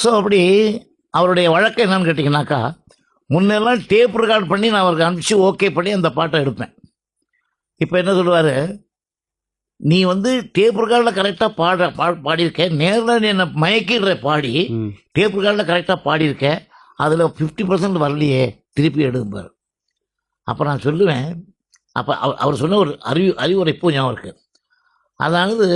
So அப்படி அவருடைய வழக்கம் என்னன்னு கேட்டிங்கனாக்கா, முன்னெல்லாம் டேப் ரெக்கார்ட் பண்ணி நான் அவருக்கு அனுப்பிச்சு ஓகே பண்ணி அந்த பாட்டை எடுப்பேன். இப்போ என்ன சொல்லுவார், நீ வந்து டேப் ரெக்கார்டில் கரெக்டாக பாடியிருக்க, நேரில் நீ என்ன மயக்கிடுற பாடி டேப் ரெக்கார்டில் கரெக்டாக பாடியிருக்க, அதில் 50% வரலையே, திருப்பி எடுப்பார். அப்போ நான் சொல்லுவேன், அப்போ அவர் சொன்ன ஒரு அறிவுரை இப்போ ஞாபகம் இருக்குது. அதாவது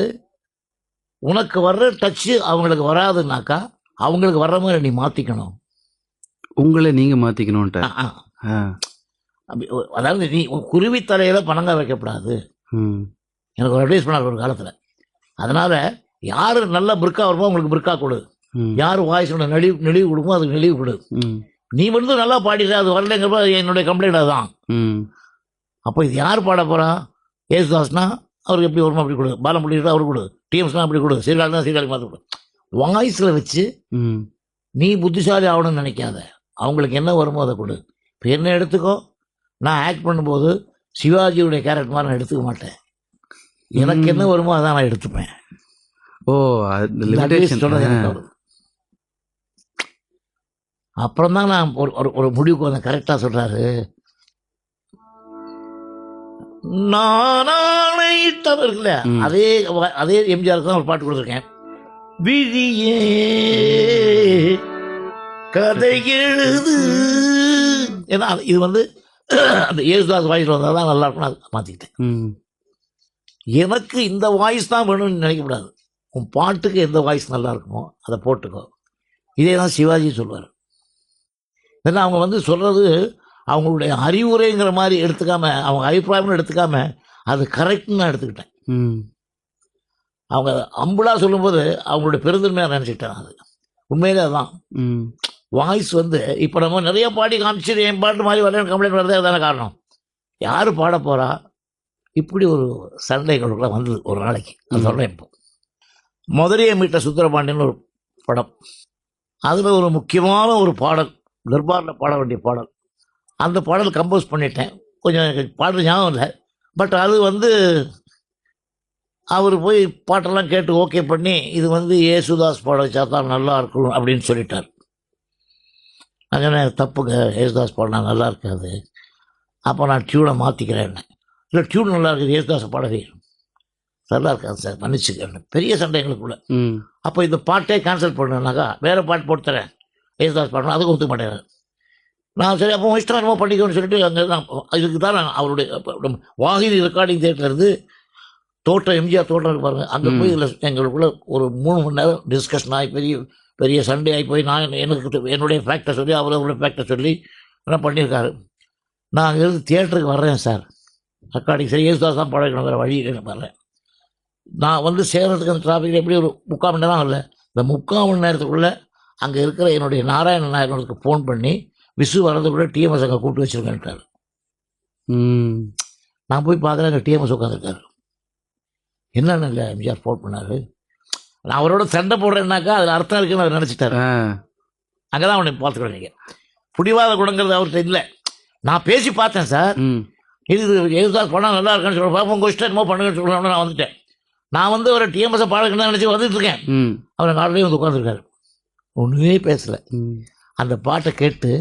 உனக்கு வர்ற டச்சு அவங்களுக்கு வராதுனாக்கா அவங்களுக்கு வர்ற மாதிரி நீ மாற்றிக்கணும், உங்களை நீங்கள் மாற்றிக்கணுன்ட்டு. அதாவது நீ குருவி தலையில் பணங்காய் வைக்கப்படாது. எனக்கு ஒரு அட்வைஸ் பண்ணார் ஒரு காலத்தில். அதனால் யார் நல்ல பிற்கா வருமோ அவங்களுக்கு பிற்கா கொடு, யார் வாய்ஸோட நெளிவு கொடுக்குமோ அதுக்கு நெளிவு கொடு. நீ வந்து நல்லா பாடிடுற, அது வரலைங்கிறப்ப என்னுடைய கம்ப்ளைண்ட் அதுதான். அப்போ இது யார் பாட போகிறா? ஏசுதாஸ்னா அவருக்கு எப்படி வருமோ அப்படி கொடு, பாலம் பண்ணிட்டு அவருக்கு கொடு, டிஎம்ஸ்னா அப்படி கொடு, சீர்காழினா சீர்காழி மாற்ற கொடு. வாய்ஸில் வச்சு நீ புத்திசாலி ஆகணும்னு நினைக்காத, அவங்களுக்கு என்ன வருமோ அதை கொடு. இப்போ என்ன எடுத்துக்கோ, நான் ஆக்ட் பண்ணும்போது சிவாஜியுடைய கேரக்டர் மாதிரி நான் எடுத்துக்க மாட்டேன், எனக்கு என்ன வருமோ அதான் நான் எடுத்துப்பேன். அப்புறம் தான் நான் ஒரு முடிவுக்கு வந்தேன். கரெக்டாக சொல்கிறாரு, நானாயிட்டம் இருக்குல்ல, அதே எம்ஜிஆருக்கு தான் ஒரு பாட்டு கொடுத்துருக்கேன். விழியே கதை எழுது. ஏன்னா இது வந்து அந்த ஏசுதாஸ் வாய்ஸ் வந்தால் தான் நல்லா இருக்கும்னு அதை மாற்றிக்கிட்டேன். எனக்கு இந்த வாய்ஸ் தான் வேணும்னு நினைக்கக்கூடாது, உன் பாட்டுக்கு எந்த வாய்ஸ் நல்லா இருக்குமோ அதை போட்டுக்கோ. இதே தான் சிவாஜி சொல்லுவார். ஏன்னா அவங்க வந்து சொல்கிறது அவங்களுடைய அறிவுரைங்கிற மாதிரி எடுத்துக்காம, அவங்க அபிப்பிராயம்னு எடுத்துக்காம அது கரெக்ட்னு நான் எடுத்துக்கிட்டேன். அவங்க அம்புலாக சொல்லும்போது அவங்களுடைய பெருந்தன்மையாக நினச்சிக்கிட்டேன். அது உண்மையிலே அதுதான். வாய்ஸ் வந்து இப்போ நம்ம நிறைய பாடி காமிச்சு என் பாட்டு மாதிரி வரலன்னு கம்ப்ளைண்ட் வரதே அதுதானே காரணம். யார் பாட போகிறா? இப்படி ஒரு சண்டைகளுக்குள்ள வந்தது ஒரு நாளைக்கு. அது சொல்கிறேன். இப்போ மதுரையை மீட்ட சுந்தரபாண்டியன் ஒரு படம், அதில் ஒரு முக்கியமான ஒரு பாடல், தர்பாரில் பாட வேண்டிய பாடல். அந்த பாடல் கம்போஸ் பண்ணிட்டேன். கொஞ்சம் எனக்கு பாடல் ஞாபகம் இல்லை, பட் அது வந்து அவர் போய் பாட்டெல்லாம் கேட்டு ஓகே பண்ணி இது வந்து ஏசுதாஸ் பாட வச்சா தான் நல்லா இருக்கும் அப்படின்னு சொல்லிட்டார். நான் சொன்னேன், தப்புங்க, ஏசுதாஸ் பாடினா நல்லா இருக்காது, அப்போ நான் டியூனை மாற்றிக்கிறேன். இல்லை, டியூன் நல்லா இருக்குது, ஏசுதாஸ் பாடவே நல்லா இருக்காது சார், மன்னிச்சுக்கிறேன். பெரிய சண்டை எங்களுக்குள்ள. அப்போ இந்த பாட்டே கேன்சல் பண்ணனாக்கா வேறு பாட்டு போட்டு தரேன், ஏசுதாஸ் பாடணும், அதுக்கு ஒத்துக்க மாட்டேன். நான் சரி அப்போ இஷ்டம் என்னமோ பண்ணிக்கணும்னு சொல்லிட்டு அங்கே தான் இதுக்கு தான் நான் அவருடைய வாகினி ரெக்கார்டிங் தேட்டர்லேருந்து தோட்டம், எம்ஜிஆர் தோட்டம் இருக்கு பாருங்கள், அங்கே போய் இதில் எங்களுக்குள்ள ஒரு 3 மணி நேரம் டிஸ்கஷன் ஆகி பெரிய சண்டே ஆகி போய் நான் எனக்கு என்னுடைய ஃபேக்டை சொல்லி அவருடைய ஃபேக்டை சொல்லி என்ன பண்ணியிருக்காரு. நான் அங்கேருந்து தியேட்டருக்கு வர்றேன் சார், ரெக்கார்டிங் சரி ஏசுதாஸ் தான் படம் வேறு வழி வர்றேன். நான் வந்து சேர்கிறதுக்கு அந்த டிராஃபிக்கில் எப்படி ஒரு 3/4 மணி நேரம் இல்லை, இந்த 3/4 மணி நேரத்துக்குள்ளே அங்கே இருக்கிற என்னுடைய நாராயண நாயகனுக்கு ஃபோன் பண்ணி விசு வரதுக்குள்ளே டிஎம்எஸ் அங்கே கூப்பிட்டு வச்சுருக்கேன்ட்டார். நான் போய் பார்க்குறேன், அங்கே டிஎம்எஸ் உட்காந்துருக்காரு. என்னென்ன இல்லை எம்ஜிஆர் ஃபோன் பண்ணார், நான் அவரோட சண்டை போடுறேன்னாக்கா அதில் அர்த்தம் இருக்குன்னு அவர் நினச்சிட்டார். அங்கே தான் அவனை பார்த்துக்கிறேன். நீங்கள் பிடிவாத குணங்கிறது அவர்கிட்ட இல்லை. நான் பேசி பார்த்தேன் சார், இது ஏசுதாஸ் படம் நல்லா இருக்கான்னு சொல்ல பார்ப்போம், உங்கள் இஷ்டம் என்னமோ பண்ணுங்கன்னு சொல்லணும்னு நான் வந்துட்டேன். நான் வந்து ஒரு டிஎம்எஸை பாடணும்னு நினச்சி வந்துட்டு இருக்கேன். அவர் நாட்டிலேயே வந்து உட்காந்துருக்காரு, ஒன்றுமே பேசலை. அந்த பாட்டை கேட்டு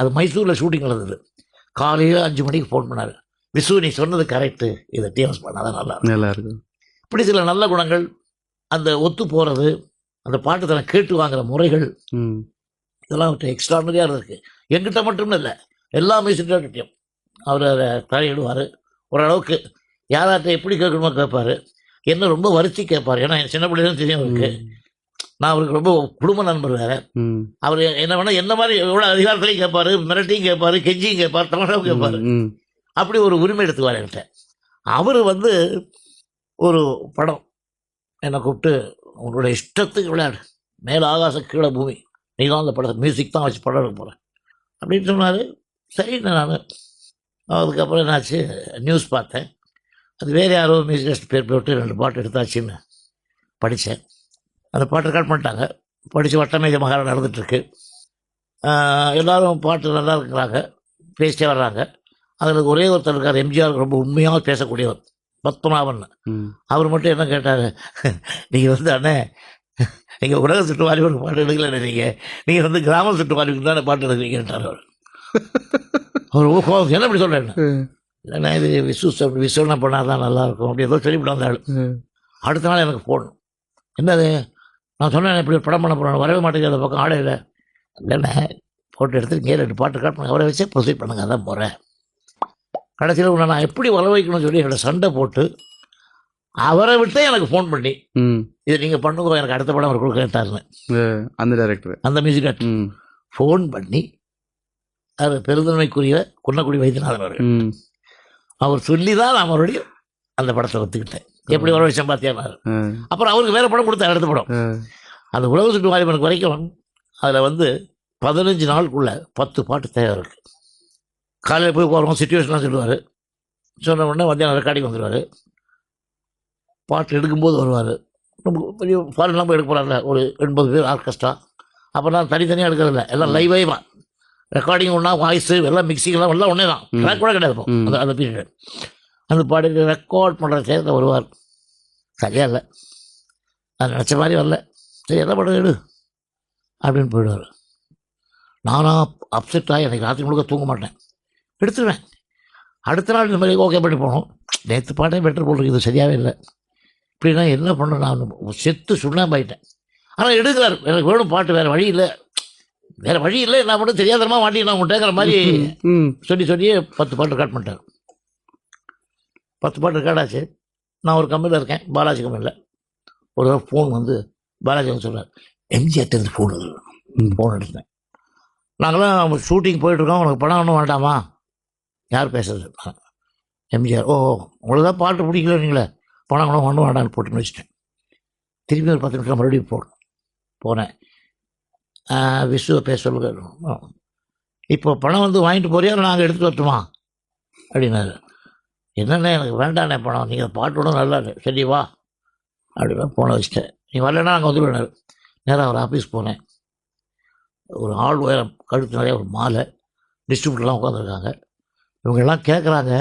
அது மைசூரில் ஷூட்டிங் நடந்தது. காலையில் 5 மணிக்கு ஃபோன் பண்ணார், விசு நீ சொன்னது கரெக்டு, இதை டிஎம்எஸ் பண்ணாதான் நல்லா இருக்கும். இப்படி சில நல்ல குணங்கள், அந்த ஒத்து போகிறது, அந்த பாட்டு தன்னை கேட்டு வாங்குகிற முறைகள், இதெல்லாம் எக்ஸ்ட்ரானரியாக இருந்திருக்கு. எங்கிட்ட மட்டும் இல்லை, எல்லா மியூசிக்கிட்டையும் அவர் அதை தலையிடுவார். ஓரளவுக்கு யார்கிட்ட எப்படி கேட்கணுமோ கேட்பார், என்ன ரொம்ப வருத்தி கேட்பார். ஏன்னா என் சின்ன பிள்ளைதான் தெரியும் அவருக்கு, நான் அவருக்கு ரொம்ப குடும்ப நண்பர் வேறு. அவர் என்ன வேணால் என்ன மாதிரி எவ்வளோ அதிகாரத்துலையும் கேட்பார், மிரட்டியும் கேட்பார், கெஞ்சியும் கேட்பார், தமிழாவும் கேட்பார். அப்படி ஒரு உரிமை எடுத்துக்குவார் என்கிட்ட. அவர் வந்து ஒரு படம் என்னை கூப்பிட்டு, உங்களோட இஷ்டத்துக்கு விளையாடு, மேலே ஆகாசம் கீழே பூமி, நீ தான் அந்த படத்தை மியூசிக் தான் வச்சு படம் எடுக்க போகிறேன் அப்படின்னு சொன்னார். சரின்னு நான் அதுக்கப்புறம் என்னாச்சு, நியூஸ் பார்த்தேன், அது வேறு யாரோ மியூசிக் பேர் போட்டு 2 பாட்டு எடுத்தாச்சுன்னு படித்தேன். அந்த பாட்டு ரெக்கார்ட் பண்ணிட்டாங்க. படித்து வட்டமேஜ மகாரம் நடந்துகிட்ருக்கு. எல்லோரும் பாட்டு நல்லா இருக்கிறாங்க, பேசிட்டே வர்றாங்க. அதில் ஒரே ஒருத்தர் இருக்கார், எம்ஜிஆர் ரொம்ப உண்மையாக பேசக்கூடியவர், பத்மநாபன். அவர் மட்டும் என்ன கேட்டார், நீங்கள் வந்து அண்ணே நீங்கள் உலக சுட்டு வாலிபருக்கு பாட்டு எடுக்கல, நீங்கள் வந்து கிராம சுட்டு வாலிபருக்கு தானே பாட்டு எடுக்கிறீங்கன்றார் அவர். அவர் என்ன இப்படி சொல்கிறேன், இல்லைண்ணா இது விசுவனா பண்ணால் தான் நல்லாயிருக்கும் அப்படி ஏதோ சொல்லிவிட்டு வந்தாள். அடுத்த நாள் எனக்கு ஃபோன், என்னது நான் சொன்னேன் இப்படி ஒரு படம் பண்ண போகிறேன், வரவே மாட்டேங்குது அந்த பக்கம் ஆடை இல்லை. இல்லைண்ணே ஃபோட்டோ எடுத்து இங்கே 2 பாட்டு காட்டுங்க, அவரை வச்சே ப்ரொசீட் பண்ணுங்க, அதான் போகிறேன். கடைசியில் உன்னை நான் எப்படி வர வைக்கணும்னு சொல்லி என்னோட சண்டை போட்டு அவரை விட்டு எனக்கு ஃபோன் பண்ணி இது நீங்கள் பண்ணுங்க எனக்கு அடுத்த படம் அவர் கொடுக்க கேட்டாருன்னு அந்த டைரக்டர், அந்த மியூசிக் டைரக்டர் ஃபோன் பண்ணி அது பெருந்தன்மைக்குரிய குன்னக்குடி வைத்தியநாதன் அவர்கள் அவர் சொல்லி தான் நான் மறுபடியும் அந்த படத்தை ஒத்துக்கிட்டேன். எப்படி வர விஷயம் பார்த்தியா. அப்புறம் அவருக்கு வேறு படம் கொடுத்தார், அடுத்த படம். அந்த உலக சுட்டு வாலிபனுக்கு வரைக்கும் அதில் வந்து 15 நாளுக்குள்ள 10 பாட்டு தயார் இருக்குது. காலையில் போய் போகிறோம், சிச்சுவேஷன்லாம் சொல்லுவார், சொன்ன உடனே மத்தியானம் ரெக்கார்டிங் வந்துடுவார், பாட்டு எடுக்கும்போது வருவார். ரொம்ப பெரிய ஃபாரின்லாம் போய் எடுக்க போகிறாங்க, ஒரு 80 பேர் ஆர்கெஸ்ட்ரா. அப்போ நான் தனித்தனியாக எடுக்கிறதில்ல, எல்லாம் லைவாக தான், ரெக்கார்டிங் ஒன்றா, வாய்ஸு எல்லாம் மிக்சிங்லாம் எல்லாம் ஒன்றே தான், ட்ராக் கூட கிடையாது அந்த அந்த பீரியட். அந்த பாட்டுக்கு ரெக்கார்ட் பண்ணுற சேர்த்து வருவார், சரியாக இல்லை, நான் நினச்ச மாதிரி வரல, சரி என்ன பண்ணுறது எடு அப்படின்னு போயிடுவார். நானாக அப்செட் ஆகி எனக்கு ராத்திரி முழுக்க தூங்க மாட்டேன், எடுத்துருவேன். அடுத்த நாள் இந்த மாதிரி ஓகே பண்ணி போனோம், நேற்று பாட்டே பெட்டர் போட்டிருக்கு, இது சரியாகவே இல்லை, இப்படின்னா என்ன பண்ண, நான் செத்து சுண்ணாம்பாயிட்டேன். ஆனால் எடுக்கிறார், எனக்கு வேணும் பாட்டு, வேறு வழி இல்லை, வேறு வழி இல்லை, என்ன பண்ண தெரியாதரமாக மாட்டி நான் உங்கள்கிட்டங்கிற மாதிரி சொல்லியே 10 பாட்டு ரெக்கார்ட் பண்ணிட்டார். 10 பாட்டு ரெக்கார்ட் ஆச்சு. நான் ஒரு கம்பெனியில் இருக்கேன், பாலாஜி கம்பெனியில். ஒரு ஃபோன் வந்து பாலாஜி வந்து சொல்கிறார், எம்ஜிஆர் ஃபோன் எடுத்தேன், நாங்களாம் ஷூட்டிங் போயிட்டுருக்கோம், உனக்கு படம் ஒன்றும் வேண்டாமா, யார் பேசுறது, எம்ஜிஆர். ஓ உங்களுக்கு தான் பாட்டு பிடிக்கல, நீங்களே படம் கூட ஒன்றும் வேண்டான்னு போட்டுன்னு வச்சுட்டேன். திருப்பி ஒரு 10 நிமிஷம் மறுபடியும் போனேன். விசுவை பேச சொல்லுங்க, இப்போ பணம் வந்து வாங்கிட்டு போறியா நாங்கள் எடுத்துகிட்டு வரட்டுமா அப்படின்னாரு. என்னென்ன எனக்கு வேண்டாண்ணே பணம், நீங்கள் பாட்டோட நல்லா சரி வா அப்படின்னா போன வச்சுட்டேன். நீ வரலன்னா நாங்கள் வந்துடுவேன். நேராக ஒரு ஆஃபீஸ் போனேன், ஒரு ஆள் உயரம் கழுத்து நிறைய ஒரு மாலை, டிஸ்ட்ரிபியூட்டர்லாம் உட்காந்துருக்காங்க. இவங்கெல்லாம் கேட்குறாங்க,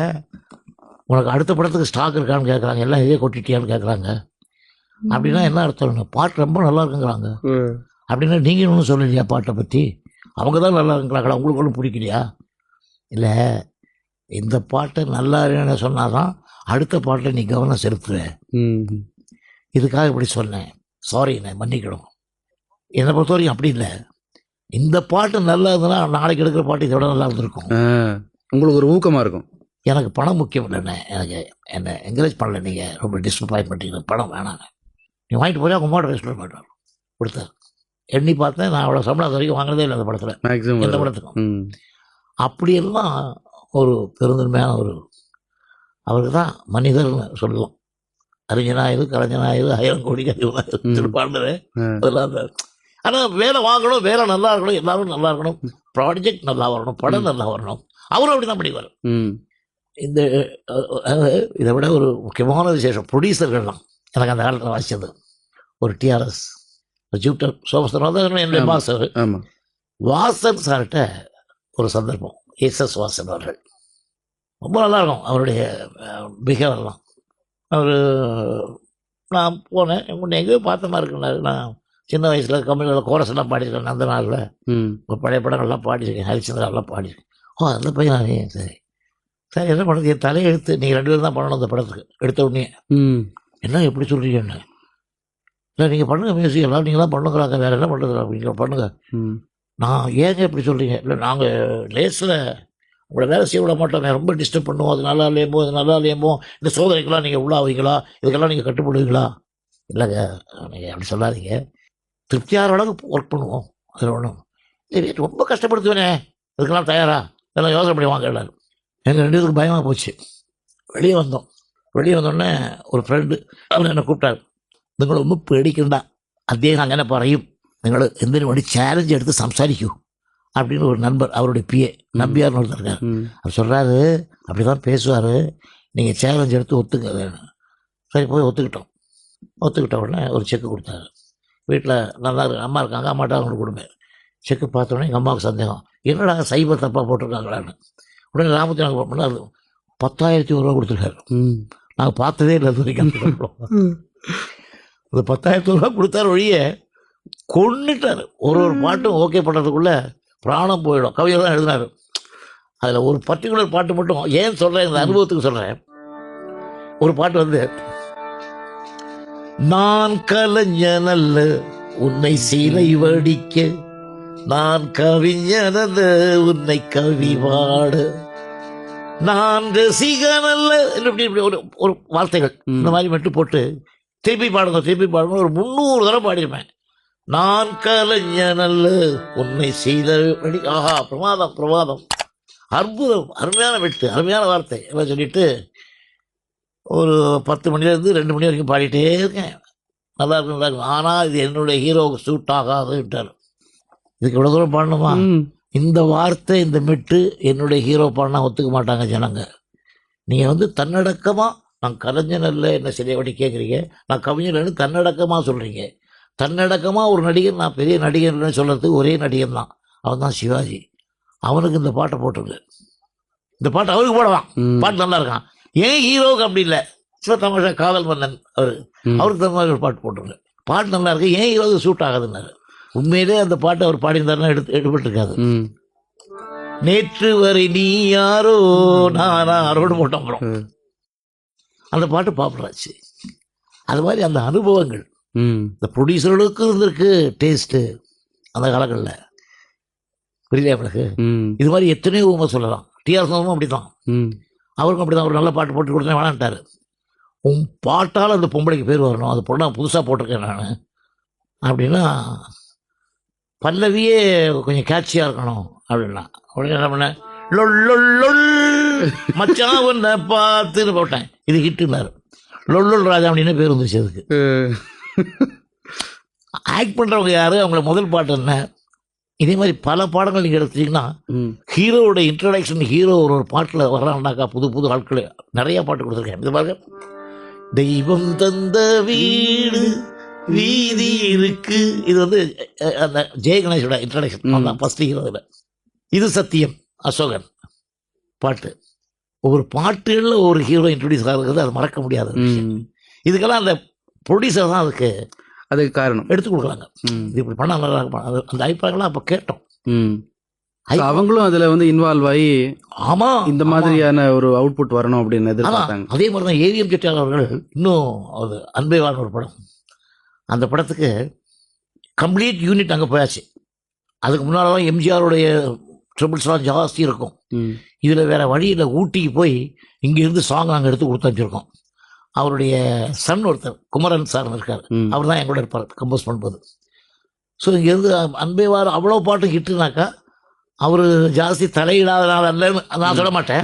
உனக்கு அடுத்த படத்துக்கு ஸ்டாக் இருக்கான்னு கேட்குறாங்க, எல்லாம் இதே கொட்டிட்டியான்னு கேட்குறாங்க. அப்படின்னா என்ன அர்த்தம், பாட்டு ரொம்ப நல்லா இருக்குங்கிறாங்க. அப்படின்னா நீங்கள் ஒன்றும் சொல்லலையா பாட்டை பற்றி, அவங்க தான் நல்லா இருக்குங்கிறாங்களா, உங்களுக்கு ஒன்றும் பிடிக்கலையா? இல்லை, இந்த பாட்டை நல்லா இருக்குன்னு சொன்னால் தான் அடுத்த பாட்டை நீ கவனம் செலுத்துவேன், இதுக்காக இப்படி சொன்னேன், சாரி நான் மன்னிக்கணும். என்னை பொறுத்த வரைக்கும் அப்படி இல்லை, இந்த பாட்டு நல்லா இருந்ததுன்னா நாளைக்கு எடுக்கிற பாட்டு இதோட நல்லா இருந்திருக்கும், உங்களுக்கு ஒரு ஊக்கமாக இருக்கும். எனக்கு பணம் முக்கியம் இல்லைண்ணே, எனக்கு என்னை என்கரேஜ் பண்ணல, நீங்கள் ரொம்ப டிஸ்அப்பாயின்ட் பண்ணிட்டீங்க, பணம் வேணாங்க, நீ வாங்கிட்டு போய் அவங்க அம்மாவோட பேச மாட்டார் கொடுத்தார். எண்ணி பார்த்தேன், நான் அவ்வளோ சம்பளம் வரைக்கும் வாங்கினதே இல்லை அந்த படத்தில், மேக்ஸிமம் எந்த படத்துக்கும். அப்படியெல்லாம் ஒரு பெருந்தன்மையான ஒரு, அவருக்கு தான் மனிதர்னு சொல்லலாம். அறிஞனாயிரு கலைஞனாயிரு 1000 கோடி திருப்பாண்டது அதெல்லாம். ஆனால் வேலை வாங்கணும், வேலை நல்லா இருக்கணும், எல்லாரும் நல்லா இருக்கணும், ப்ராஜெக்ட் நல்லா வரணும், படம் நல்லா வரணும், அவரும் அப்படி தான் பண்ணிக்குவார். இந்த இதை விட ஒரு முக்கியமான விசேஷம், ப்ரொடியூசர்கள்லாம் எனக்கு அந்த காலத்தில் வாசித்தது ஒரு டிஆர்எஸ் ஜூப்டர் சோமசுந்தரம் என்னுடைய பாஸ். அவர் வாசன் சார்கிட்ட ஒரு சந்தர்ப்பம், எஸ்எஸ் வாசன் அவர்கள் ரொம்ப நல்லாயிருக்கும் அவருடைய பிஹேவியர்லாம். அவர் நான் போனேன், உன்னை எங்கேயோ பார்த்த மாதிரி இருக்குன்னாரு. நான் சின்ன வயசில் கம்பெனியில் கோரஸ் எல்லாம் பாடியிருக்கேன், அந்த நாளில் ஒரு பழைய படங்கள்லாம் பாடியிருக்கேன், ஹரிச்சந்திராலாம் பாடியிருக்கேன். ஓ அதில் போய் நான் சரி சரி என்ன பண்ணுறது, என் தலையை எடுத்து நீங்கள் 2 பேரும் தான் பண்ணணும் அந்த படத்துக்கு, எடுத்த உடனே என்ன எப்படி சொல்கிறீங்க என்ன, இல்லை நீங்கள் பண்ணுங்கள் மியூசிக் எல்லாம் நீங்கள் தான் பண்ணுங்கிறாங்க, வேறு என்ன பண்ணுறது அப்படிங்கிற பண்ணுங்கள். நான் ஏங்க எப்படி சொல்கிறீங்க, இல்லை நாங்கள் லேஸில் உங்களை வேலை செய்ய விட மாட்டோம், ரொம்ப டிஸ்டர்ப் பண்ணுவோம், அது நல்லா இல்லையமோ அது நல்லா இல்லையமோ, இந்த சோதனைக்கெல்லாம் நீங்கள் உள்ளாவீங்களா, இதுக்கெல்லாம் நீங்கள் கட்டுப்படுவீங்களா? இல்லைங்க நீங்கள் அப்படி சொல்லாதீங்க, திருப்தியாகிற அளவுக்கு ஒர்க் பண்ணுவோம், அதில் ஒன்றும் ரொம்ப கஷ்டப்படுத்துவேனே, இதுக்கெல்லாம் தயாரா, இதெல்லாம் யோசனை பண்ணி வாங்க எல்லாரும். எங்கள் 2 பேருக்கு பயமாக போச்சு. வெளியே வந்தோடனே ஒரு ஃப்ரெண்டு அவர் என்னை கூப்பிட்டார், നിങ്ങൾ ഒന്ന് പേടിക്കണ്ട, അദ്ദേഹം അങ്ങനെ പറയും, നിങ്ങൾ എന്തിനു വേണ്ടി சேலஞ்ச் எடுத்து സംസാരിക്കൂ அப்படின்னு ஒரு நண்பர், அவருடைய பிஏ நம்பியார்னு ஒருத்தர் இருக்கார், அவர் சொல்கிறாரு அப்படி தான் பேசுவார், நீங்கள் சேலஞ்ச் எடுத்து ஒத்துக்க. சரி போய் ஒத்துக்கிட்ட உடனே ஒரு செக்கு கொடுத்தாரு. வீட்டில் நல்லா அம்மா இருக்காங்க, அம்மாட்ட அவங்களுக்கு கொடுப்பேன். செக்கு பார்த்தோன்னே எங்கள் அம்மாவுக்கு சந்தேகம், என்னடா சைபர் தப்பாக போட்டிருக்காங்களான்னு. உடனே ராமத்தி நாங்கள் பண்ணால் 10,100 ரூபா கொடுத்துருக்காரு. நாங்கள் பார்த்ததே இல்லை அது வரைக்கும். அந்த 10,100 ரூபா கொடுத்தாரு ஒழிய கொன்னுட்டார். ஒரு பாட்டும் ஓகே பண்ணுறதுக்குள்ள பிராணம் போயிடும். கவிதைலாம் எழுதினார். அதில் ஒரு பர்டிகுலர் பாட்டு மட்டும் ஏன் சொல்கிறேன், இந்த அனுபவத்துக்கு சொல்கிறேன். ஒரு பாட்டு வந்து, நான் கலைஞனல்ல உன்னை சிலை வடிக்க, நான் கவிஞனல்ல உன்னை கவி பாட, நான் ரசிகனல்ல, இப்படி இப்படி ஒரு ஒரு வார்த்தைகள் இந்த மாதிரி மட்டும் போட்டு திருப்பி பாடுங்க ஒரு 300 தடவை பாடியிருப்பேன். நான் கலைஞனல்ல உன்னை செய்த வடி. ஆஹா, பிரமாதம், அற்புதம், அருமையான வெட்டு, அருமையான வார்த்தை எல்லாம் சொல்லிட்டு ஒரு 10 மணிலேருந்து 2 மணி வரைக்கும் பாடிட்டே இருக்கேன். நல்லா இருக்கும். ஆனால் இது என்னுடைய ஹீரோவுக்கு சூட் ஆகாது விட்டார். இதுக்கு இவ்வளோ தூரம் பாடணுமா? இந்த வார்த்தை, இந்த மெட்டு என்னுடைய ஹீரோ பாடினா ஒத்துக்க மாட்டாங்க ஜனங்க. நீங்கள் வந்து தன்னடக்கமாக, நான் கலைஞனல்ல என்ன சிலை வடி கேட்குறீங்க, நான் கவிஞர்னு தன்னடக்கமாக சொல்கிறீங்க. தன்னடக்கமாக ஒரு நடிகர், நான் பெரிய நடிகர்னு சொல்கிறதுக்கு ஒரே நடிகர் தான், அவன் தான் சிவாஜி. அவனுக்கு இந்த பாட்டை போட்டுருங்க. இந்த பாட்டு அவருக்கு போடலாம், பாட்டு நல்லா இருக்கான். ஏன் ஹீரோவுக்கு அப்படி இல்லை? சிவத்தமிழ காதல் மன்னன் அவருக்கு தகுந்த மாதிரி ஒரு பாட்டு போட்டுருங்க. பாட்டு நல்லா இருக்கு, ஏன் ஹீரோவுக்கு சூட் ஆகாதுன்னாரு. உண்மையிலே அந்த பாட்டை அவர் பாடியிருந்தாருன்னா எடுபட்டுருக்காது. நேற்று வரை நீ யாரோ நான் யாரோடு போட்டோம். அப்புறம் அந்த பாட்டு பாப்புலர் ஆச்சு. அது மாதிரி அந்த அனுபவங்கள் இந்த ப்ரொடியூசர்களுக்கும் இருந்திருக்கு டேஸ்ட்டு அந்த காலங்களில். புரியலையா உங்களுக்கு? இது மாதிரி எத்தனையோ ஊமை சொல்லலாம். டிஆர் சுந்தரமும் அப்படி தான், அவருக்கும் அப்படி தான். ஒரு நல்ல பாட்டு போட்டு கொடுத்தேன், வேணான்ட்டார். உன் பாட்டால் அந்த பொம்பளைக்கு பேர் வரணும், அது பொண்ணை புதுசாக போட்டிருக்கேன் நான் அப்படின்னா, பல்லவியே கொஞ்சம் கேட்சியாக இருக்கணும் அப்படின்னா, உடனே என்ன பண்ணேன், லொல் மச்சான் ஒன்றை பார்த்துன்னு போட்டேன். இது ஹிட்டுன்னாரு. லொல் ராஜா அப்படின்னு பேர் வந்துச்சு. அதுக்கு ஆக்ட் பண்ணுறவங்க யார், அவங்கள முதல் பாட்டு என்ன. இதே மாதிரி பல பாடங்கள் நீங்கள் எடுத்துட்டிங்கன்னா, ஹீரோவோட இன்ட்ரடக்ஷன், ஹீரோ ஒரு பாட்டில் வர்றாங்கனாக்கா புது ஆட்கள் நிறையா பாட்டு கொடுத்துருக்கேன். இது பாருங்க, தெய்வம் தந்த வீடு வீதி இருக்கு. இது வந்து அந்த ஜெயகணேஷோட இன்ட்ரடக்ஷன் தான் ஃபஸ்ட்டு ஹீரோவில். இது சத்தியம் அசோகன் பாட்டு. ஒவ்வொரு பாட்டுகளில் ஒரு ஹீரோ இன்ட்ரடியூஸ் ஆகிறது, அது மறக்க முடியாத விஷயம். இதுக்கெல்லாம் அந்த ப்ரொடியூசர் தான் அதுக்கு காரணம் எடுத்து கொடுக்குறாங்க. இது இப்படி பண்ண நல்லா இருக்கும். அந்த அபிப்பிராயங்கள்லாம் அப்போ கேட்டோம். அவங்களும் அதில் வந்து இன்வால்வ் ஆகி, ஆமாம், இந்த மாதிரியான ஒரு அவுட்புட் வரணும் அப்படின்னு எதிர்பார்த்தாங்க. அதே மாதிரி தான் ஏவிஎம் செட்டியார் அவர்கள் இன்னும் அது அன்பே வாழ்ந்த ஒரு படம். அந்த படத்துக்கு கம்ப்ளீட் யூனிட் அங்கே போயாச்சு. அதுக்கு முன்னால் தான் எம்ஜிஆருடைய ட்ரிபிள்ஸ்லாம் ஜாஸ்தி இருக்கும். இதில் வேறு வழியில் ஊட்டிக்கு போய் இங்கேருந்து சாங் நாங்கள் எடுத்து கொடுத்து வச்சுருக்கோம். அவருடைய சன் ஒருத்தர் குமரன் சார் இருக்கார், அவர் தான் எங்களோட இருப்பார் கம்போஸ் பண்ணும்போது. ஸோ இங்கேருந்து அன்பே வார அவ்வளோ பாட்டு ஹிட்டுனாக்கா அவர் ஜாஸ்தி தலையிடாதனால அல்லன்னு நான் சொல்ல மாட்டேன்.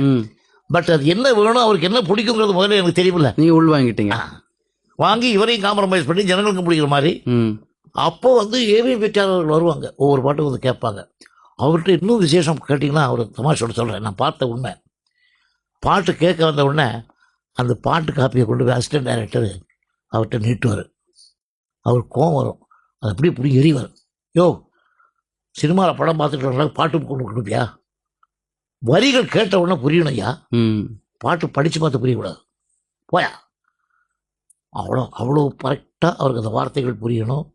பட் அது என்ன வேணும், அவருக்கு என்ன பிடிக்குங்கிறது முதல்ல எனக்கு தெரியல. நீங்கள் உள் வாங்கிட்டீங்க. வாங்கி இவரையும் காம்ப்ரமைஸ் பண்ணி ஜனங்களுக்கு பிடிக்கிற மாதிரி. அப்போ வந்து ஏவிஎம் செட்டியார் வருவாங்க, ஒவ்வொரு பாட்டுக்கு வந்து கேட்பாங்க. அவர்கிட்ட இன்னும் விசேஷம் கேட்டிங்கன்னா, அவர் தமாஷோட சொல்கிறேன், நான் பார்த்த உண்மை. பாட்டு கேட்க வந்த உடனே அந்த பாட்டு காப்பியை கொண்டு போய் அசிஸ்டன்ட் டைரக்டர் அவர்கிட்ட நீட்டுவார். அவர் கோவம் வரும், அது அப்படியே இப்படி எரிவார். யோ, சினிமாவில் படம் பார்த்துட்டு பாட்டு கொண்டு கொடுப்பியா? வரிகள் கேட்ட உடனே புரியணும் ஐயா, பாட்டு படித்து பார்த்து புரியக்கூடாது போயா. அவ்வளோ கரெக்டாக அவருக்கு அந்த வார்த்தைகள் புரியணும்,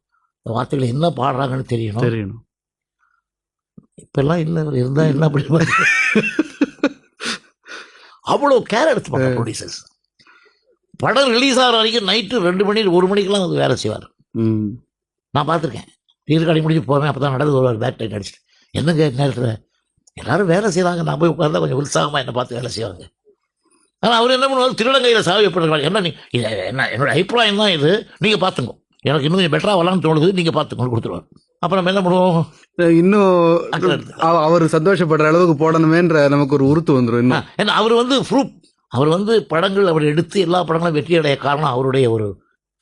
அந்த வார்த்தைகள் என்ன பாடுறாங்கன்னு தெரியணும். இப்பெல்லாம் இல்லை, இருந்தால் என்ன அப்படி அவ்வளோ கேர் எடுத்துப்பாங்க ப்ரொடியூசர்ஸ். படம் ரிலீஸ் ஆகிற வரைக்கும் நைட்டு 2 மணி 1 மணிக்கெலாம் வந்து வேலை செய்வார். நான் பார்த்துருக்கேன். தீர்காடி முடிஞ்சு போவேன், அப்போ தான் நடந்து வருவார் பேக் டைட் அடிச்சுட்டு. என்னங்க நேரத்தில் எல்லோரும் வேலை செய்கிறாங்க, நான் போய் உட்கார்ந்தா கொஞ்சம் உற்சாகமாக என்னை பார்த்து வேலை செய்வாங்க. ஆனால் அவர் என்ன பண்ணுவார், திருடங்கையில் சாவி எப்படி என்ன என்ன என்னோட அபிப்பிராயம் தான் இது, நீங்கள் பார்த்துங்க, எனக்கு இன்னும் கொஞ்சம் பெட்டராக வரலான்னு தோணுது, நீங்கள் பார்த்துக்கணும் கொடுத்துருவார். அப்புறம் நம்ம என்ன பண்ணுவோம், இன்னும் அவர் சந்தோஷப்படுற அளவுக்கு போடணுமேன்ற நமக்கு ஒரு உறுத்து வந்துடும். ஏன்னா அவர் வந்து அவர் வந்து படங்கள் அவர் எடுத்து எல்லா படங்களும் வெற்றி அடைய காரணம் அவருடைய ஒரு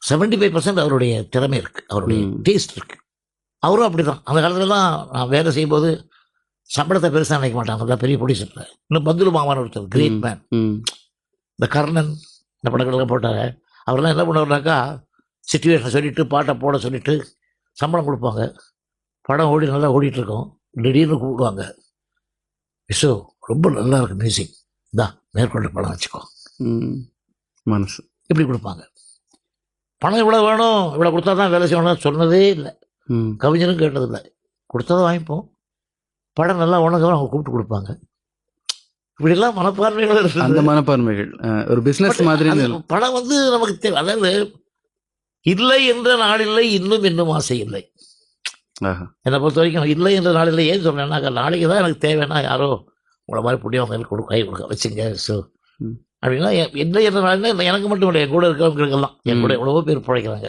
75% அவருடைய திறமை இருக்குது, அவருடைய டேஸ்ட் இருக்குது. அவரும் அப்படி தான். அந்த காலத்தில் தான் நான் வேலை செய்யும்போது சம்பளத்தை பெருசாக நினைக்க மாட்டாங்க, அதான் பெரிய ப்ரொடியூசர். இன்னும் பந்துலு மாமான் ஒருத்தர் கிரேட் மேன், இந்த கர்ணன் இந்த படங்கள்லாம் போட்டார். அவரெல்லாம் என்ன பண்ணுவார்னாக்கா, சிச்சுவேஷனை சொல்லிவிட்டு பாட்டை போட சொல்லிவிட்டு சம்பளம் கொடுப்பாங்க. படம் நல்லா ஓடிட்டுருக்கோம், திடீர்னு கூப்பிடுவாங்க, விசு ரொம்ப நல்லா இருக்கு மியூசிக், இந்தா மேற்கொண்டு படம் வச்சுக்கோ மனசு, இப்படி கொடுப்பாங்க. பணம் இவ்வளோ வேணும், இவ்வளோ கொடுத்தா தான் வேலை செய்யணும் சொன்னதே இல்லை. கவிஞரும் கேட்டதில்லை, கொடுத்ததை வாங்கிப்போம், படம் நல்லா உணர்ந்தவரை அவங்க கூப்பிட்டு கொடுப்பாங்க. இப்படிலாம் மனப்பான்மைகள் இருக்குது. அந்த மனப்பான்மைகள் ஒரு பிசினஸ் மாதிரி. படம் வந்து நமக்கு தேவை. அதாவது இல்லை என்ற நாளில்லை, இன்னும் இன்னும் ஆசை இல்லை. என்னை பொறுத்த வரைக்கும் இல்லை என்ற நாளில்லை. ஏன் சொன்னேன்னாக்கா, நாளைக்கு தான் எனக்கு தேவைன்னா யாரோ உங்களை மாதிரி புண்ணியவங்க கை கொடுக்க வச்சுங்க ஸோ அப்படின்னா, இல்லை என்ற நாளில் எனக்கு மட்டும் இல்லை, என் கூட இருக்கிறவங்களுக்கெல்லாம், என் கூட எவ்வளவோ பேர் பிழைக்கிறாங்க,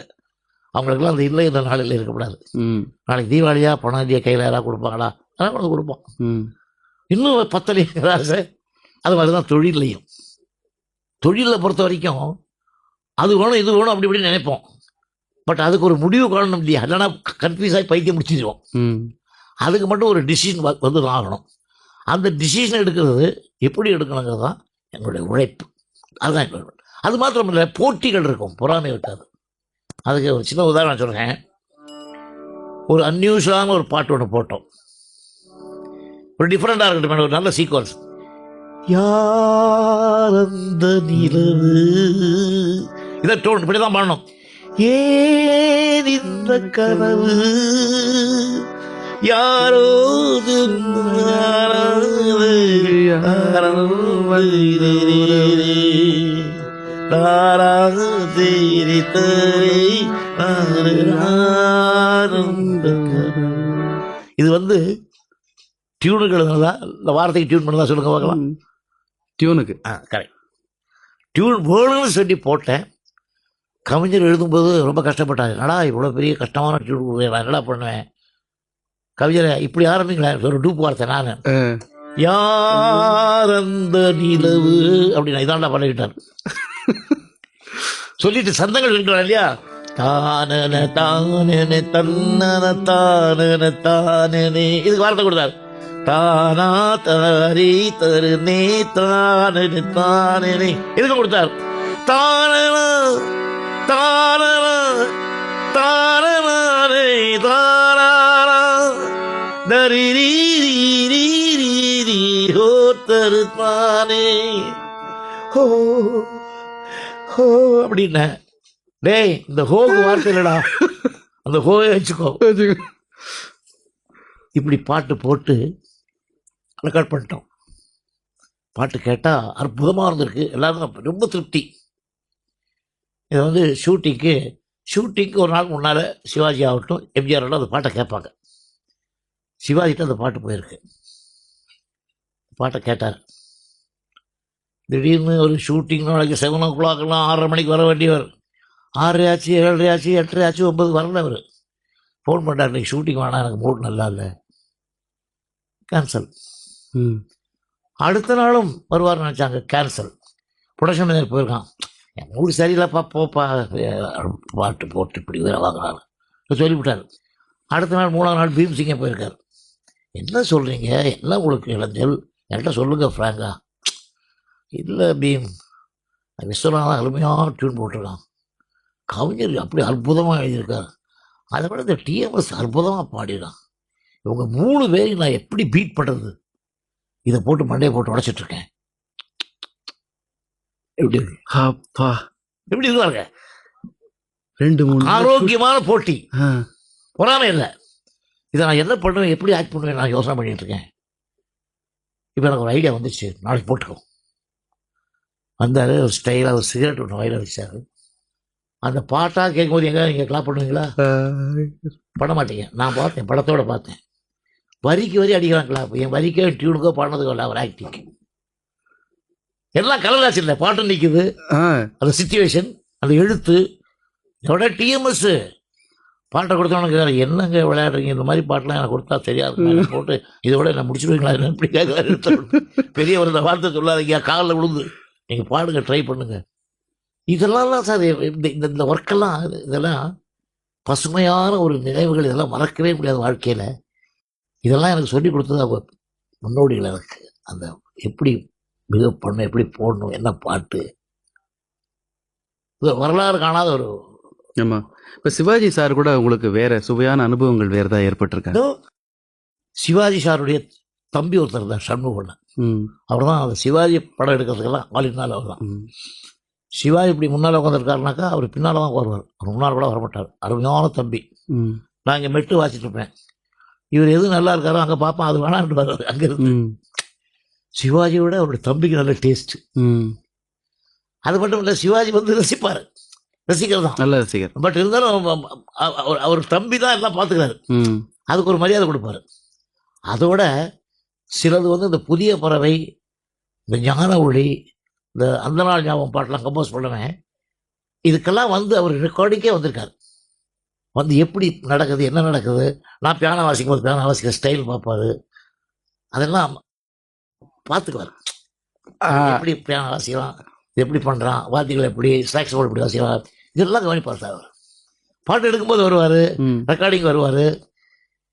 அவங்களுக்கெல்லாம் அந்த இல்லை என்ற நாளில் இருக்கக்கூடாது. நாளைக்கு தீபாவளியா பணம் கையில் யாராவது கொடுப்பாங்களா, அதெல்லாம் கொண்டு கொடுப்போம். இன்னும் 10 ஆசை. அது மாதிரி தான் தொழிலையும். தொழிலை பொறுத்த வரைக்கும் அது வேணும் இது வேணும் அப்படி இப்படி நினைப்போம். பட் அதுக்கு ஒரு முடிவு காணணும் இல்லையா, இல்லைன்னா கன்ஃபியூஸ் ஆகி பைத்தியம் முடிச்சிடுவோம். அதுக்கு மட்டும் ஒரு டிசிஷன் வந்து ஆகணும். அந்த டிசிஷன் எடுக்கிறது எப்படி எடுக்கணுங்கிறது தான் என்னுடைய உழைப்பு. அதுதான். அது மாத்திரம் இல்லை, போட்டிகள் இருக்கும், பொறாமை இருக்காது. அதுக்கு ஒரு சின்ன உதாரணம் சொல்கிறேன். ஒரு அன்யூஷுவலான ஒரு பாட்டு ஒன்று போட்டோம், ஒரு டிஃப்ரெண்டாக இருக்கட்டும், ஒரு நல்ல சீக்வன்ஸ். யார் அந்த நிலவு, இதை டோன் இப்படி தான் பாடணும். ஏன் இந்த கனவு யாரோது இது வந்து டியூனுக்கு எழுதுனதா, இந்த வார்த்தைக்கு டியூன் பண்ணதா சொல்லுங்க பார்க்கலாம். டியூனுக்கு கரெக்ட். டியூன் வேணும்னு சொல்லி போட்டேன். கவிஞர் எழுதும்போது ரொம்ப கஷ்டப்பட்டாங்க. என்னடா இவ்வளோ பெரிய கஷ்டமான டியூன் நான் என்னடா பண்ணுவேன். கவிஞரை இப்படி ஆரம்பிங்களேன், ஒரு டூப் வார்த்தை. நான் யார் அந்த நிலவு அப்படின்னா இதாண்டா பண்ணிக்கிட்டார். சொல்லிட்டு சந்தங்கள் இருக்கிறார் இல்லையா, தானன தானே தன்னன தானன தானே, இதுக்கு வார்த்தை கொடுத்தார். தானா தாரி தருநே தானே தானே, இதுக்கு கொடுத்தார். தானன தானன தானே தானா தரி ஹோ தருத்தானே ஹோ ஹோ அப்படின்ன. டேய், இந்த ஹோக்கு வார்த்தை இல்லடா, அந்த ஹோயை வச்சுக்கோ. இப்படி பாட்டு போட்டு ரெக்கார்ட் பண்ணிட்டோம். பாட்டு கேட்டால் அற்புதமாக இருந்திருக்கு, எல்லாரும் ரொம்ப திருப்தி. இதை வந்து ஷூட்டிங்க்கு ஒரு நாள் முன்னால் சிவாஜி ஆகட்டும் எம்ஜிஆர் ஆகட்டும் அந்த பாட்டை கேட்பாங்க. சிவாஜிட்ட அந்த பாட்டு போயிருக்கு. பாட்டை கேட்டார். திடீர்னு ஒரு ஷூட்டிங் நாளைக்கு 7 o'clock 6:30 மணிக்கு வர வேண்டியவர் 6 ஆச்சு 7 ஆச்சு 8 ஆச்சு 9 வரல. அவர் ஃபோன் பண்ணார், இன்னைக்கு ஷூட்டிங் வேணாம், எனக்கு மூட் நல்லா இல்லை, கேன்சல். அடுத்த நாளும் வருவார் நினச்சாங்க, கேன்சல். ப்ரொடக்ஷன் மேனேஜர் போயிருக்கான், என் மூடு சரியில்லைப்பா, போப்பா, பாட்டு போட்டு இப்படி வேற வாங்கினாரு சொல்லிவிட்டார். அடுத்த நாள் 3ஆம் நாள் பீம்சிங்கே போயிருக்கார். என்ன சொல்கிறீங்க, எல்லாம் உங்களுக்கு இளைஞல், என்கிட்ட சொல்லுங்கள் ஃப்ராங்கா. இல்லை பீம், விஸ்வநாதன் அருமையாக டியூன் போட்டிருக்கான், கவிஞர் அப்படி அற்புதமாக எழுதியிருக்கார், அதை விட இந்த டிஎம்எஸ் அற்புதமாக பாடிடுறான், இவங்க 3 பேரையும் நான் எப்படி பீட் பண்ணுறது, இதை போட்டு மண்டையை போட்டு உடைச்சிட்ருக்கேன். எப்படி இருக்கு, எப்படி இருக்காருங்க. 2-3 ஆரோக்கியமான போட்டி, பொறாமை இல்லை. இதை நான் என்ன பண்ணுவேன், எப்படி ஆக்ட் பண்ணுவேன், நான் யோசனை பண்ணிட்டு இருக்கேன். இப்போ எனக்கு ஒரு ஐடியா வந்துச்சு, நாளைக்கு போட்டுக்கோ. வந்தார், ஒரு ஸ்டைலாக ஒரு சிகரெட் ஒன்று வயலில் வச்சார். அந்த பாட்டாக கேட்கும்போது எங்கே நீங்கள் கிளாப் பண்ணுவீங்களா? பண்ண மாட்டீங்க. நான் பார்த்தேன், படத்தோடு பார்த்தேன், வரிக்கு வரி அடிக்கிறான் கிளாப். என் வரிக்கோ டியூனுக்கோ பாடினதுக்கோ இல்லை, அவர் ஆக்டிங் எல்லாம் கலராச்சு. இல்லை பாட்டு நிற்குது, அந்த சிச்சுவேஷன், அந்த எழுத்து, இதோட டிஎம்எஸ் பாட்டை கொடுத்தவனுக்கு என்னங்க விளையாடுறீங்க, இந்த மாதிரி பாட்டெலாம் எனக்கு கொடுத்தா சரியா இருக்கும், போட்டு இதோட என்ன முடிச்சுடுவீங்களா, என்ன இப்படி கேட்க பெரியவர் இந்த வார்த்தை சொல்லாதீங்க, காலில் விழுந்து நீங்கள் பாடுங்க, ட்ரை பண்ணுங்க. இதெல்லாம் தான் சார் இந்த ஒர்க்கெல்லாம், இதெல்லாம் பசுமையான ஒரு நினைவுகள், இதெல்லாம் மறக்கவே முடியாத வாழ்க்கையில். இதெல்லாம் எனக்கு சொல்லி கொடுத்தது அவங்க முன்னோடிகள். எனக்கு அந்த எப்படி பிஹேவ் பண்ணணும், எப்படி போடணும், என்ன பாட்டு, வரலாறு காணாத ஒரு. ஆமாம். இப்போ சிவாஜி சார் கூட உங்களுக்கு வேற சுவையான அனுபவங்கள் வேறு ஏதாவது ஏற்பட்டிருக்காங்க? சிவாஜி சாருடைய தம்பி ஒருத்தர் தான், சண்முகண்ணன். அவர் தான் அந்த சிவாஜி படம் எடுக்கிறதுக்கெல்லாம் ஆளினால் அவர் தான். சிவாஜி இப்படி முன்னால் உட்காந்துருக்காருனாக்கா அவர் பின்னால் தான் வருவார், அவர் முன்னால் கூட வரமாட்டார். அருமையான தம்பி, நான் இங்கே மெட்டு வாசிட்டு இருப்பேன், இவர் எது நல்லா இருக்காரோ அங்கே பார்ப்பேன், அது வேணான்ட்டு வர்றாரு அங்கேருந்து. சிவாஜியோட அவருடைய தம்பிக்கு நல்ல டேஸ்ட்டு. அது மட்டும் இல்லை, சிவாஜி வந்து ரசிப்பார், ரசிகர் தான், நல்ல ரசிகர். பட் இருந்தாலும் அவர் தம்பி தான் எல்லாம் பார்த்துக்கிறாரு, அதுக்கு ஒரு மரியாதை கொடுப்பாரு. அதோட சிலது வந்து இந்த புதிய பறவை, இந்த ஞான ஒளி, இந்த அந்த நாள் ஞாபகம் பாட்டெலாம் கம்போஸ் பண்ணுவேன், இதுக்கெல்லாம் வந்து அவர் ரெக்கார்டிங்கே வந்திருக்காரு. வந்து எப்படி நடக்குது, என்ன நடக்குது, நான் பியானோ வாசிக்கும் போது பியானோ வாசிக்கிற ஸ்டைல் பார்ப்பாரு, அதெல்லாம் பார்த்துக்குவார். எப்படி பியானோ வாசிக்கலாம், எப்படி பண்ணுறான், வாத்தியங்கள் எப்படி, சாக்ஸோஃபோன் எப்படி வாசிக்கலாம், இதெல்லாம் கவனிப்பார் சார். அவர் பாட்டு எடுக்கும்போது வருவார், ரெக்கார்டிங் வருவார்,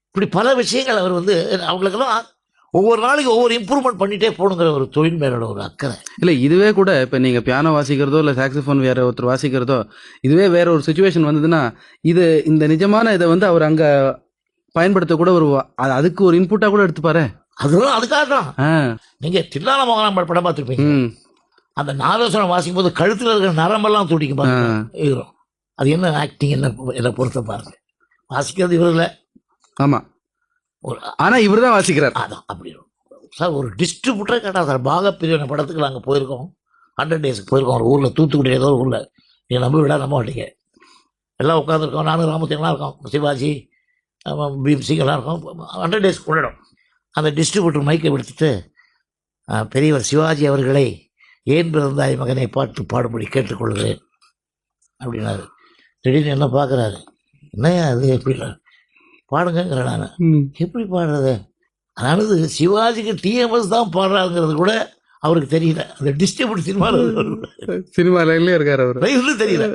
இப்படி பல விஷயங்கள் அவர் வந்து அவங்களுக்கெல்லாம் ஒவ்வொரு நாளைக்கு ஒவ்வொரு இம்ப்ரூவ்மெண்ட் பண்ணிகிட்டே போகணுங்கிற ஒரு தொழில் மேலோட ஒரு அக்கறை. இல்லை, இதுவே கூட இப்போ நீங்கள் பியானோ வாசிக்கிறதோ இல்லை சாக்ஸிஃபோன் வேறு ஒருத்தர் வாசிக்கிறதோ, இதுவே வேற ஒரு சுச்சுவேஷன் வந்ததுன்னா இது இந்த நிஜமான இதை வந்து அவர் அங்கே பயன்படுத்த கூட ஒரு அதுக்கு ஒரு இன்புட்டாக கூட எடுத்துப்பாரு. அதுதான் அதுக்காக தான் நீங்கள் தில்லான மோகனம் படம் பார்த்துருப்பீங்க, அந்த நாதஸ்வரம் வாசிக்கும் போது கழுத்தில் இருக்கிற நரம்பெல்லாம் துடிக்கும் பாருங்க, அது என்ன ஆக்டிங், என்ன பொறுத்த பாருங்க. வாசிக்கிறது இவர் இல்லை, ஆமாம், ஆனால் இவர் தான் வாசிக்கிறார். அதான் அப்படி சார். ஒரு டிஸ்ட்ரிபியூட்டரே கேட்டால் சார், பாகப்பிரிவினை படத்துக்கு நாங்கள் போயிருக்கோம், 100 டேஸ்க்கு போயிருக்கோம், ஒரு ஊரில், தூத்துக்குடி ஏதோ ஒரு ஊரில், நீங்கள் நம்ப விட நம்ப மாட்டீங்க, எல்லாம் உட்காந்துருக்கோம், நானும் ராமத்தியெல்லாம் இருக்கோம், சிவாஜி, பீம்சிங் எல்லாம் இருக்கோம், 100 டேஸ்க்கு கொண்டாடும். அந்த டிஸ்ட்ரிபியூட்டர் மைக்கை எடுத்துட்டு, பெரியவர் சிவாஜி அவர்களை ஏன் பிறந்தாய் மகனை பாட்டு பாடும்படி கேட்டுக்கொள்கிறேன் அப்படின்னாரு. திடீர்னு என்ன பார்க்குறாரு, என்னையா அது எப்படி பாடுங்கிற, நான் எப்படி பாடுறது, அதாவது சிவாஜிக்கு டிஎம்எஸ் தான் பாடுறாங்கிறது கூட அவருக்கு தெரியல. அந்த டிஸ்ட்ரிபியூட் சினிமாவில் இருக்கார் அவர், லைஃப்ல தெரியல.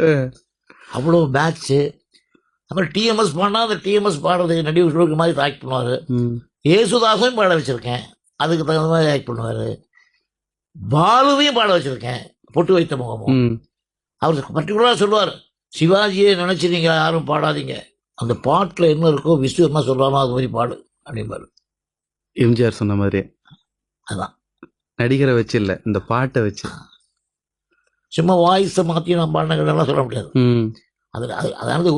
அவ்வளோ பேட்ச்சு. அப்புறம் டிஎம்எஸ் பாடினா அந்த டிஎம்எஸ் பாடுறது நடிகர்களுக்கு மாதிரி ஆக்ட் பண்ணுவார். ஏசுதாசையும் பாட வச்சுருக்கேன், அதுக்கு தகுந்த மாதிரி ஆக்ட் பண்ணுவார். பாலுவையும் பாட வச்சுருக்கேன், பொட்டு வைத்த முகமும். அவர் பர்டிகுலராக சொல்லுவார், சிவாஜியை நினச்சி நீங்கள் யாரும் பாடாதீங்க, அந்த பாட்டில் என்ன இருக்கோ விசு என்ன சொல்கிறானோ அது மாதிரி பாடு அப்படிம்பாரு. எம்ஜிஆர் சொன்ன மாதிரி அதான், நடிகரை வச்சு இல்லை, இந்த பாட்டை வச்சு. சும்மா வாய்ஸை மாற்றி நான் பாடினதெல்லாம் சொல்ல முடியாது. அதாவது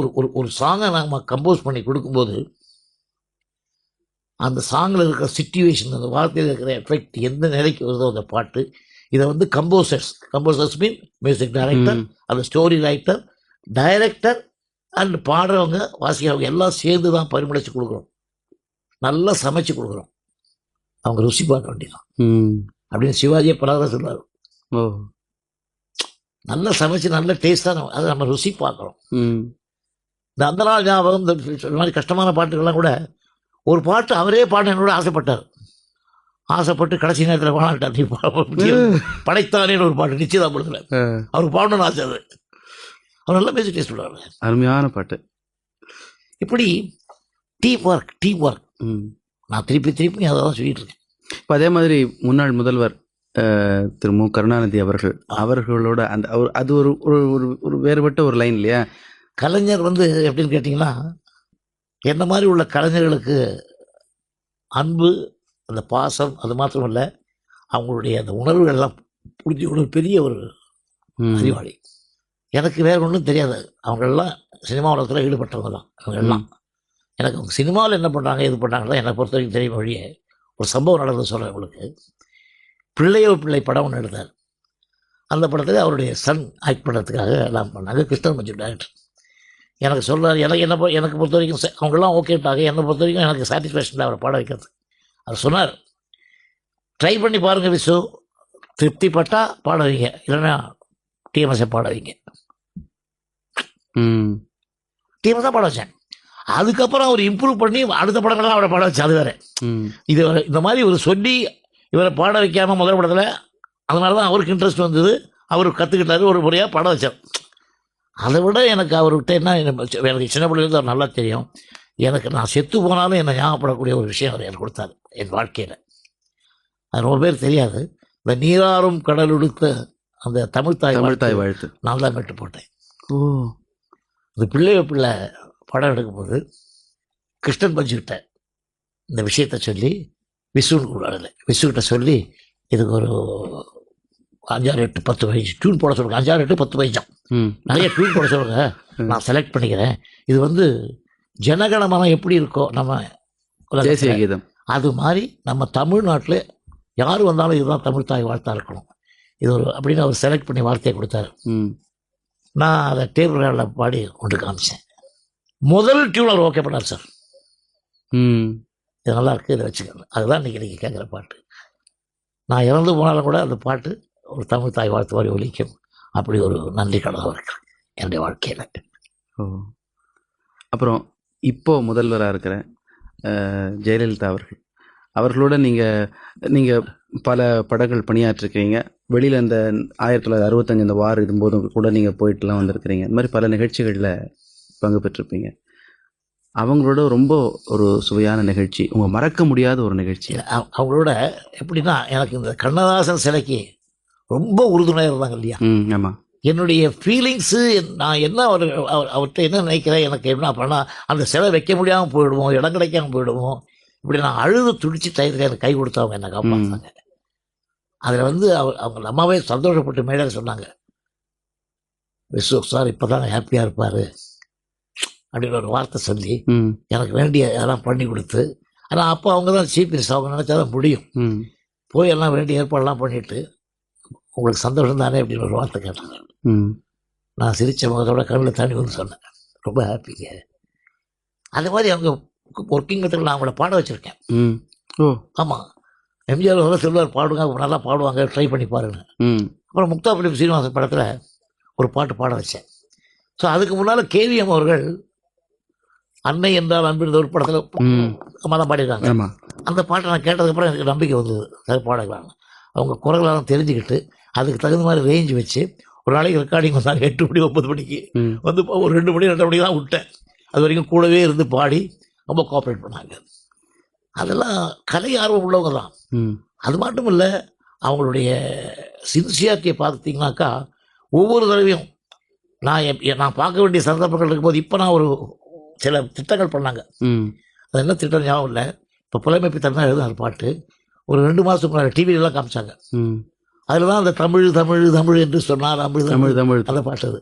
ஒரு சாங்கை நம்ம கம்போஸ் பண்ணி கொடுக்கும்போது அந்த சாங்கில் இருக்கிற சிச்சுவேஷன், அந்த வார்த்தையில் இருக்கிற எஃபெக்ட் எந்த நிலைக்கு வருதோ அந்த பாட்டு, இதை வந்து கம்போசர்ஸ் மீன் மியூசிக் டைரக்டர், அந்த ஸ்டோரி ரைட்டர், டைரக்டர் அண்ட் பாடுறவங்க, வாசிக்கிறவங்க எல்லாம் சேர்ந்து தான் பரிமளித்து கொடுக்குறோம், நல்லா சமைச்சு கொடுக்குறோம். அவங்க ருசி பார்க்க வேண்டியதான் அப்படின்னு சிவாஜியை பலராக சொல்லுவார். நல்லா சமைச்சு நல்ல டேஸ்டாக அதை நம்ம ருசி பார்க்குறோம். இந்த அந்த நாள் ஞாபகம், இந்த மாதிரி கஷ்டமான பாட்டுகள்லாம் கூட ஒரு பாட்டு அவரே பாடணும்னு ஆசைப்பட்டார். ஆசைப்பட்டு கடைசி நேரத்தில் பாடாட்டார். நீ படைத்தானேன்னு ஒரு பாட்டு நிச்சயதாபடுத்தல, அவருக்கு பாடணும்னு ஆசை. அது அவர் நல்லா பேசி டேஸ்ட் பண்ணுவாங்க, அருமையான பாட்டு. இப்படி டீம் ஒர்க் நான் திருப்பி அதை தான் சொல்லிட்டு இருக்கேன். இப்போ அதே மாதிரி முன்னாள் முதல்வர் திரு மு கருணாநிதி அவர்களோட அந்த அது ஒரு ஒரு வேறுபட்ட ஒரு லைன் இல்லையா? கலைஞர் வந்து எப்படின்னு கேட்டிங்கன்னா, என்ன மாதிரி உள்ள கலைஞர்களுக்கு அன்பு, அந்த பாசம், அது மாத்திரம் இல்லை, அவங்களுடைய அந்த உணர்வுகள்லாம் புரிஞ்சு ஒரு பெரிய ஒரு அறிவாளி. எனக்கு வேறு ஒன்றும் தெரியாது, அவங்களெல்லாம் சினிமா உலகத்தில் ஈடுபட்டவங்க தான் அவங்கெல்லாம். எனக்கு அவங்க சினிமாவில் என்ன பண்ணுறாங்க எது பண்ணுறாங்களோ என்னை பொறுத்த வரைக்கும் தெரியும். வழியே ஒரு சம்பவம் நடந்தது சொல்கிறேன் உங்களுக்கு. பிள்ளையோ பிள்ளை படம் ஒன்று எடுத்தார். அந்த படத்தில் அவருடைய சன் ஆக்ட் பண்ணுறதுக்காக எல்லாம் பண்ணாங்க. கிருஷ்ணன் மஞ்சு டைரக்டர் எனக்கு சொல்கிறார், எனக்கு பொறுத்த வரைக்கும் அவங்கெல்லாம் ஓகேட்டாங்க, என்னை பொறுத்த வரைக்கும் எனக்கு சாட்டிஸ்ஃபேக்ஷன் அவரை பாட வைக்கிறது. அவர் சொன்னார், ட்ரை பண்ணி பாருங்கள் விசு, திருப்திப்பட்டால் பாட வைங்க, இல்லைன்னா டிஎம்எஸ்ஸை பாட வைங்க. டிஎம்எஸ் தான் பாட வச்சேன். அதுக்கப்புறம் அவர் இம்ப்ரூவ் பண்ணி அடுத்த படங்கள்லாம் அவரை பாட வச்சு. அது வேறு. இது இந்த மாதிரி ஒரு சொல்லி இவரை பாட வைக்காமல் முதல் படத்தில், அதனால தான் அவருக்கு இன்ட்ரெஸ்ட் வந்தது. அவர் கற்றுக்கிட்டாரு, ஒரு முறையாக பாட வச்சார். அதை விட எனக்கு அவர்கிட்ட என்ன, எனக்கு சின்ன பிள்ளைலேருந்து அவர் நல்லா தெரியும். எனக்கு நான் செத்து போனாலும் என்னை ஞாபகப்படக்கூடிய ஒரு விஷயம் அவர் எனக்கு கொடுத்தாரு என் வாழ்க்கையில். அது ரொம்ப பேர் தெரியாது. இந்த நீராறும் கடல் உடுத்த அந்த தமிழ்த்தாய் வாழ்த்து நான் தான் மெட்டு போட்டேன். இந்த பிள்ளையோ பிள்ளை படம் எடுக்கும்போது கிருஷ்ணன் பஞ்சுக்கிட்ட இந்த விஷயத்த சொல்லி, விசுன்னு கூடாது, விசுக்கிட்ட சொல்லி இதுக்கு ஒரு 5, 6, 8, 10 வயசு டியூன் போட சொல்லுங்கள். 5, 6, 8, 10 வயசாம் நிறைய டியூன் போட சொல்லுங்கள், நான் செலக்ட் பண்ணிக்கிறேன். இது வந்து ஜனகணமனம் எப்படி இருக்கோ நம்ம உலகத்துல, தேசிய கீதம். அது மாதிரி நம்ம தமிழ்நாட்டில் யார் வந்தாலும் இதுதான் தமிழ் தாய் வாழ்த்தா இருக்கணும், இது ஒரு அப்படின்னு அவர் செலக்ட் பண்ணி வார்த்தையை கொடுத்தாரு. நான் அதை டேபிள் ரெக்கார்டில் பாடி கொண்டு காமிச்சேன். முதல் டியூன் அவர் ஓகே பண்ணார் சார். இது நல்லா இருக்குது, இதை வச்சுக்கணும். அதுதான் இன்றைக்கி நீங்கள் கேட்குற பாட்டு. நான் இறந்து போனாலும் கூட அந்த பாட்டு ஒரு தமிழ் தாய் வாழ்த்து மாதிரி ஒலிக்கும். அப்படி ஒரு நன்றி கடவுள் இருக்கு என்னுடைய வாழ்க்கையில். அப்புறம் இப்போ முதல்வராக இருக்கிற ஜெயலலிதா அவர்களோட நீங்கள் பல படங்கள் பணியாற்றிருக்கிறீங்க. வெளியில் இந்த 1965 இந்த வார் இதும்போது கூட நீங்கள் போயிட்டுலாம் வந்திருக்கிறீங்க. இந்த மாதிரி பல நிகழ்ச்சிகளில் பங்கு பெற்றிருப்பீங்க. அவங்களோட ரொம்ப ஒரு சுவையான நிகழ்ச்சி, உங்கள் மறக்க முடியாத ஒரு நிகழ்ச்சி? அவங்களோட எப்படின்னா, எனக்கு இந்த கண்ணதாசன் சிலைக்கு ரொம்ப உறுதுணையாக இருந்தாங்க இல்லையா. ஆமாம். என்னுடைய ஃபீலிங்ஸு, நான் என்ன அவர்கிட்ட என்ன நினைக்கிறேன், எனக்கு என்ன பண்ணால் அந்த சிலை வைக்க முடியாமல் போயிடுவோம், இடம் கிடைக்காமல் போயிடுவோம், இப்படி நான் அழுது துடிச்சு டயத்துக்கு எனக்கு கை கொடுத்தவங்க என்னை காப்பாற்றாங்க. அதில் அவங்க அம்மாவே சந்தோஷப்பட்டு மேடையில் சொன்னாங்க, விஸ்வ சார் இப்போ தான் ஹாப்பியாக இருப்பார் அப்படின்னு ஒரு வார்த்தை சொல்லி எனக்கு வேண்டிய அதெல்லாம் பண்ணி கொடுத்து. ஆனால் அப்போ அவங்க தான் சீஃப் மினிஸ்டர், அவங்க நினச்சா தான் முடியும். போய் எல்லாம் வேண்டிய ஏற்பாடெல்லாம் பண்ணிவிட்டு, உங்களுக்கு சந்தோஷம் தானே அப்படின்னு ஒரு வார்த்தை கேட்டாங்க. நான் சிரித்த முகத்தோட கண்ணில் தண்ணி வந்து சொன்னேன், ரொம்ப ஹாப்பிங்க. அதே மாதிரி அவங்க ஒர்க்கிங் மெத்தடில் நான் அவங்கள பாட வச்சுருக்கேன். ஆமாம், எம்ஜிஆர் வந்து சொல்லுவார், பாடுங்க, நல்லா பாடுவாங்க, ட்ரை பண்ணி பாருங்க. அப்புறம் முக்தா பிலிப் சீனிவாசன் படத்தில் ஒரு பாட்டு பாட வச்சேன். ஸோ அதுக்கு முன்னால் கேவிஎம் அவர்கள் அன்னை என்றால் அன்பு ஒரு படத்தில் அம்மா தான் பாடியிருக்காங்க. அந்த பாட்டை நான் கேட்டதுக்கப்புறம் எனக்கு நம்பிக்கை வந்தது, சரி பாடலாம். அவங்க குரலெல்லாம் தெரிஞ்சுக்கிட்டு அதுக்கு தகுந்த மாதிரி ரேஞ்சு வச்சு ஒரு நாளைக்கு ரெக்கார்டிங் வந்தாங்க 8 மணி 9 மணிக்கு வந்து ஒரு 2 மணி 2 மணிக்கு தான் விட்டேன். அது வரைக்கும் கூடவே இருந்து பாடி ரொம்ப கோஆப்ரேட் பண்ணாங்க. அதெல்லாம் கலை ஆர்வம் உள்ளவங்க தான். அது மட்டும் இல்லை, அவங்களுடைய சின்சியாரிட்டியை பார்த்தீங்கன்னாக்கா ஒவ்வொரு தடவையும் நான் பார்க்க வேண்டிய சந்தர்ப்பங்கள் இருக்கும்போது, இப்போ நான் ஒரு சில திட்டங்கள் பண்ணாங்க. அது என்ன திட்டம் ஞாபகம் இல்லை. இப்போ புலமைப்பு தன்னா எழுதின பாட்டு ஒரு 2 மாதத்துக்கு முன்னாடி டிவிலெலாம் காமிச்சாங்க. அதில் தான் அந்த தமிழ் தமிழ் தமிழ் என்று சொன்னார், தமிழ் தமிழ் தமிழ் அந்த பாட்டு. அது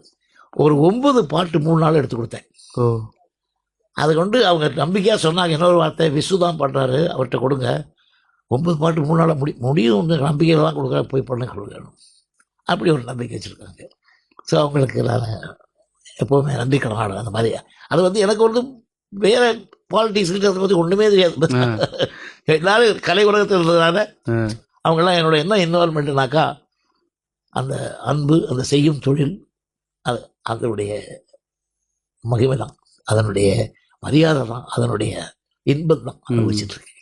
ஒரு 9 பாட்டு 3 நாள் எடுத்து கொடுத்தேன். அதை கொண்டு அவங்க நம்பிக்கையாக சொன்னாங்க, இன்னொரு வார்த்தை விசு தான் பண்ணுறாரு, அவர்கிட்ட கொடுங்க, 9 பாட்டு 3 நாளாக முடியும் நம்பிக்கையில் தான் கொடுக்குற, போய் பண்ண கொடுக்கணும். அப்படி ஒரு நம்பிக்கை வச்சுருக்காங்க. ஸோ அவங்களுக்கு நான் எப்போவுமே நன்றி கடனாடுவேன். அந்த மாதிரி அது எனக்கு வேறு பாலிட்டிக்ஸ்கிட்ட அதை பற்றி ஒன்றுமே தெரியாது. எல்லாரும் கலை உலகத்தில் இருந்ததுனால அவங்கெல்லாம் என்னோட என்ன இன்வால்மெண்ட்னாக்கா அந்த அன்பு, அந்த செய்யும் தொழில், அதனுடைய மகிமை தான், அதனுடைய மரியாதை தான், அதனுடைய இன்பம் தான் அனுபவிச்சுட்டு இருக்கேன்.